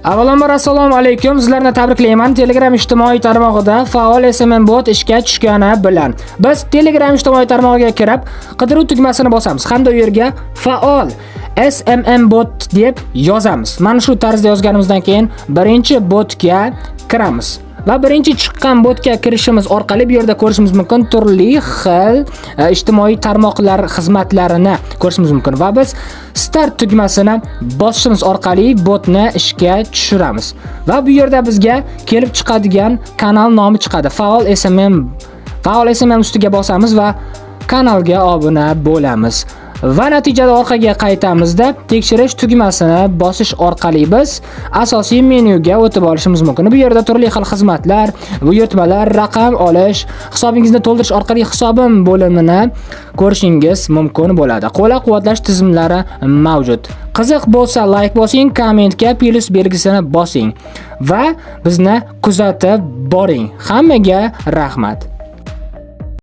Avvalambor assalomu alaykum. Sizlarni tabriklayman. Telegram ijtimoiy tarmog'ida faol SMM bot ishga tushgani bilan. Biz Telegram ijtimoiy tarmog'iga kirib, qidiruv tugmasini bosamiz hamda u yerga faol SMM bot deb yozamiz. Mana shu tarzda yozganimizdan keyin birinchi botga kiramiz. Va birinchi chiqqan botga kirishimiz orqali bu yerda ko'rishimiz mumkin turli xil ijtimoiy tarmoqlar xizmatlarini ko'rishimiz mumkin va biz start tugmasini bosishimiz orqali botni ishga tushiramiz. Va bu yerda bizga kelib chiqadigan kanal nomi chiqadi. Faol SMM ustiga bosamiz va kanalga obuna bo'lamiz. Va natijada orqaga qaytamizda tekshirish tugmasini bosish orqali biz asosiy menyuga o'tib olishimiz mumkin. Bu yerda turli xil xizmatlar, buyurtmalar, raqam olish, hisobingizni to'ldirish orqali hisobim bo'limini ko'rishingiz mumkin bo'ladi. Qo'llab-quvvatlash tizimlari mavjud. Qiziq bo'lsa like bosing, kommentga plus belgisini bosing va bizni kuzatib boring. Hammaga rahmat.